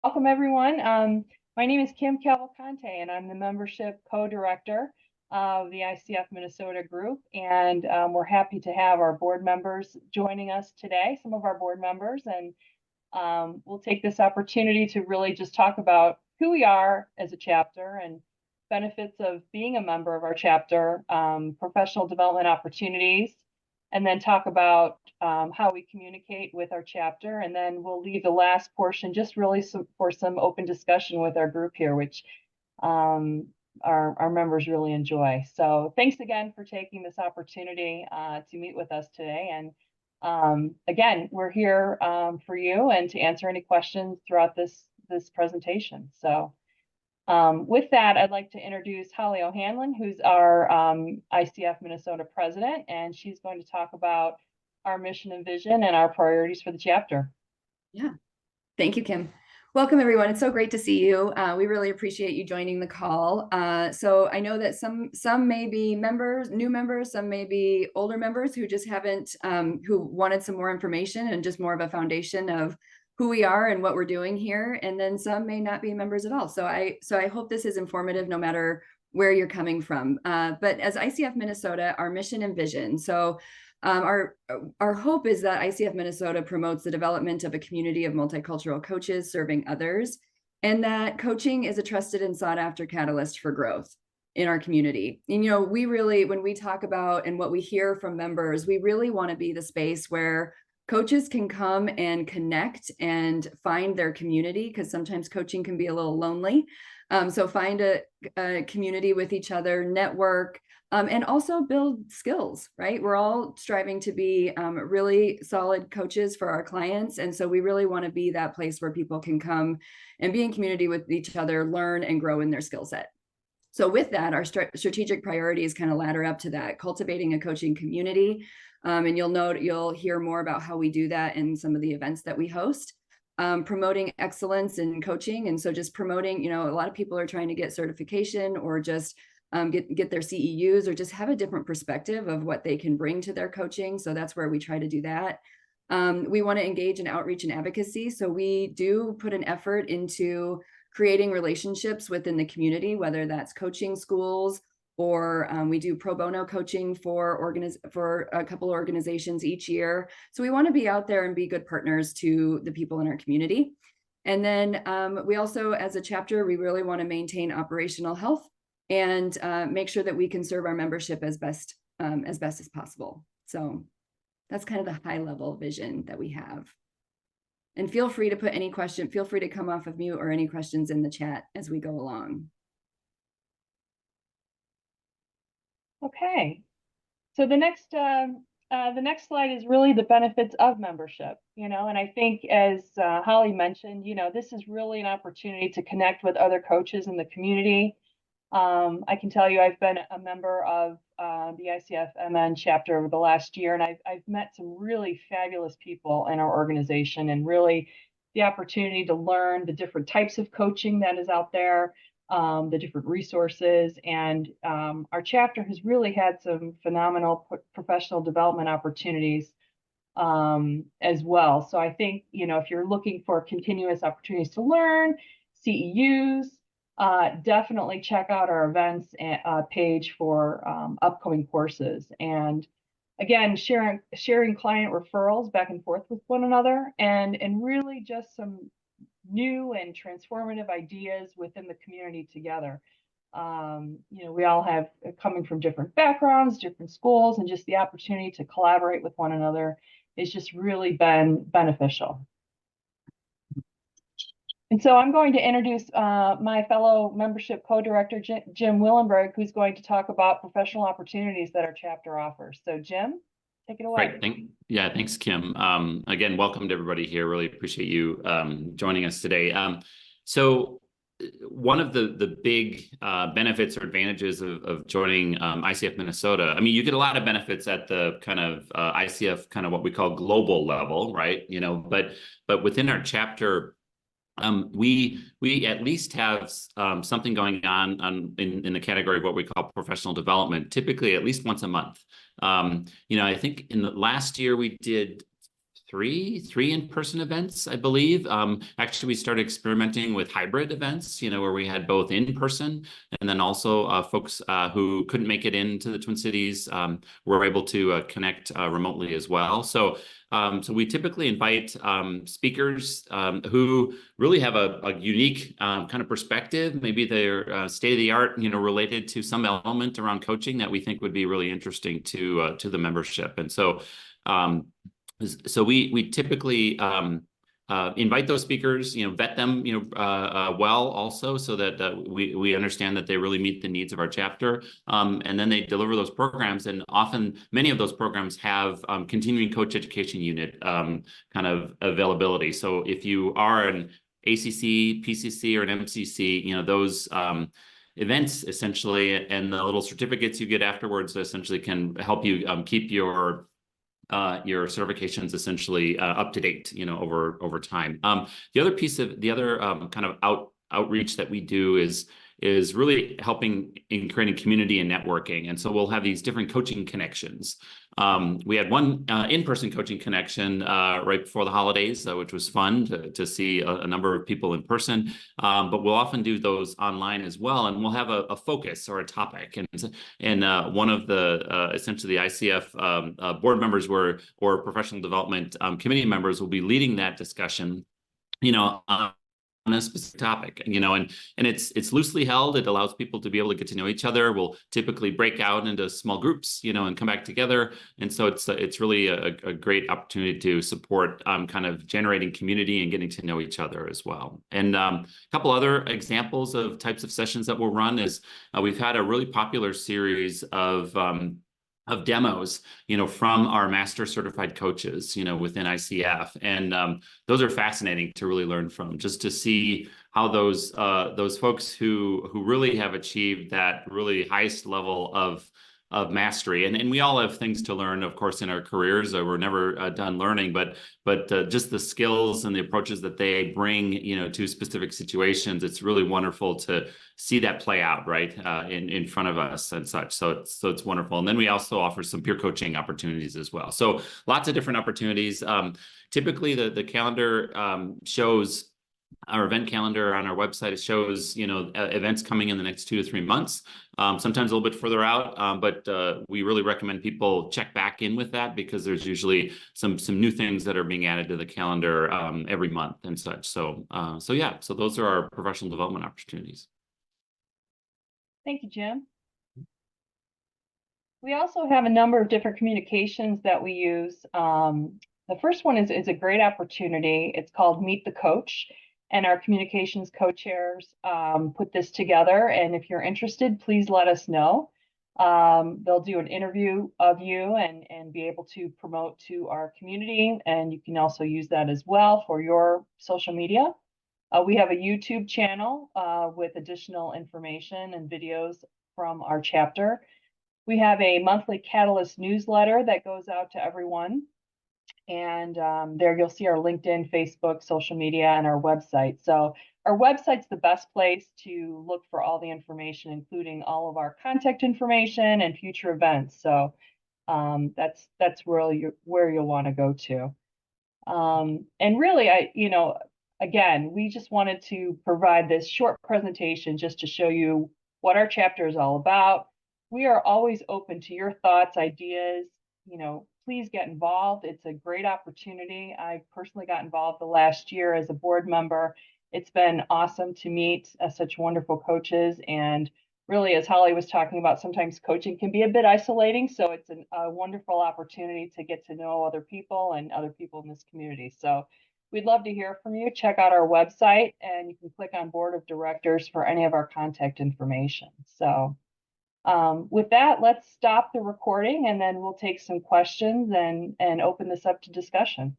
Welcome, everyone. My name is Kim Cavalcante, and I'm the membership co-director of the ICF Minnesota group. And we're happy to have our board members joining us today, some of our board members. And we'll take this opportunity to really just talk about who we are as a chapter and benefits of being a member of our chapter, professional development opportunities, and then talk about how we communicate with our chapter. And then we'll leave the last portion just really for some open discussion with our group here, which our members really enjoy. So thanks again for taking this opportunity to meet with us today. And again, we're here for you and to answer any questions throughout this presentation. So with that, I'd like to introduce Holly O'Hanlon, who's our ICF Minnesota president, and she's going to talk about our mission and vision and our priorities for the chapter. Yeah, thank you, Kim. Welcome, everyone. It's so great to see you. We really appreciate you joining the call. So I know that some may be new members, some may be older members who just haven't, who wanted some more information and just more of a foundation of who we are and what we're doing here. And then some may not be members at all. So I hope this is informative no matter where you're coming from. But as ICF Minnesota, our mission and vision. So our hope is that ICF Minnesota promotes the development of a community of multicultural coaches serving others, and that coaching is a trusted and sought after catalyst for growth in our community. And, we really, when we talk about and what we hear from members, we really want to be the space where coaches can come and connect and find their community, because sometimes coaching can be a little lonely. So find a community with each other, network, and also build skills, right? We're all striving to be really solid coaches for our clients. And so we really want to be that place where people can come and be in community with each other, learn and grow in their skill set. So with that, our strategic priorities kind of ladder up to that, cultivating a coaching community. And you'll hear more about how we do that in some of the events that we host. Promoting excellence in coaching. And so just promoting, a lot of people are trying to get certification or just get their CEUs or just have a different perspective of what they can bring to their coaching. So that's where we try to do that. We want to engage in outreach and advocacy. So we do put an effort into creating relationships within the community, whether that's coaching schools or we do pro bono coaching for a couple of organizations each year. So we want to be out there and be good partners to the people in our community. And then we also, as a chapter, we really want to maintain operational health and make sure that we can serve our membership as best as possible. So that's kind of the high level vision that we have. And feel free to put any question, feel free to come off of mute or any questions in the chat as we go along. Okay, so the next slide is really the benefits of membership, and I think as Holly mentioned, this is really an opportunity to connect with other coaches in the community. I can tell you I've been a member of the ICFMN chapter over the last year, and I've met some really fabulous people in our organization, and really the opportunity to learn the different types of coaching that is out there, the different resources, and our chapter has really had some phenomenal professional development opportunities as well. So I think, if you're looking for continuous opportunities to learn, CEUs, definitely check out our events page for upcoming courses. And again, sharing client referrals back and forth with one another, and really just some new and transformative ideas within the community together. We all have coming from different backgrounds, different schools, and just the opportunity to collaborate with one another has just really been beneficial. And so I'm going to introduce my fellow membership co-director, Jim Willenberg, who's going to talk about professional opportunities that our chapter offers. So Jim, take it away. Great. Thanks, Kim. Again, welcome to everybody here. Really appreciate you joining us today. So one of the big benefits or advantages of joining ICF Minnesota, I mean, you get a lot of benefits at the kind of ICF, kind of what we call global level, right? But within our chapter, we at least have something going on in the category of what we call professional development, typically at least once a month. I think in the last year we did three in-person events, I believe. Actually, we started experimenting with hybrid events, where we had both in-person and then also folks who couldn't make it into the Twin Cities were able to connect remotely as well. So we typically invite speakers who really have a unique kind of perspective. Maybe they're state-of-the-art, related to some element around coaching that we think would be really interesting to the membership. And so we typically invite those speakers, vet them, well also, so that we understand that they really meet the needs of our chapter. And then they deliver those programs, and often many of those programs have continuing coach education unit kind of availability. So if you are an ACC, PCC, or an MCC, those events essentially, and the little certificates you get afterwards essentially can help you keep your certifications essentially up to date, over time. The other piece of the other kind of outreach that we do is really helping in creating community and networking. And so we'll have these different coaching connections. We had one in-person coaching connection right before the holidays, which was fun to see a number of people in person. But we'll often do those online as well, and we'll have a focus or a topic. And one of the essentially the ICF board members or professional development committee members will be leading that discussion, on a specific topic, and it's loosely held. It allows people to be able to get to know each other. We'll typically break out into small groups, and come back together. And so it's really a great opportunity to support kind of generating community and getting to know each other as well. And a couple other examples of types of sessions that we'll run is we've had a really popular series of demos, from our master certified coaches, within ICF. And those are fascinating to really learn from, just to see how those folks who really have achieved that really highest level of mastery. And we all have things to learn, of course, in our careers. We're never done learning, but just the skills and the approaches that they bring, to specific situations, it's really wonderful to see that play out right in front of us and such. So it's wonderful. And then we also offer some peer coaching opportunities as well. So lots of different opportunities. Typically the calendar shows, our event calendar on our website, it shows, events coming in the next 2 to 3 months, sometimes a little bit further out. But we really recommend people check back in with that, because there's usually some new things that are being added to the calendar every month and such. So those are our professional development opportunities. Thank you, Jim. We also have a number of different communications that we use. The first one is a great opportunity. It's called Meet the Coach, and our communications co-chairs put this together. And if you're interested, please let us know. They'll do an interview of you and be able to promote to our community. And you can also use that as well for your social media. We have a YouTube channel with additional information and videos from our chapter. We have a monthly Catalyst newsletter that goes out to everyone. And there you'll see our LinkedIn, Facebook, social media, and our website. So our website's the best place to look for all the information, including all of our contact information and future events. So that's really where you'll want to go to. And really, again, we just wanted to provide this short presentation just to show you what our chapter is all about. We are always open to your thoughts, ideas. Please get involved. It's a great opportunity. I personally got involved the last year as a board member. It's been awesome to meet such wonderful coaches. And really, as Holly was talking about, sometimes coaching can be a bit isolating. So it's a wonderful opportunity to get to know other people and other people in this community. So we'd love to hear from you. Check out our website, and you can click on Board of Directors for any of our contact information. So with that, let's stop the recording, and then we'll take some questions and open this up to discussion.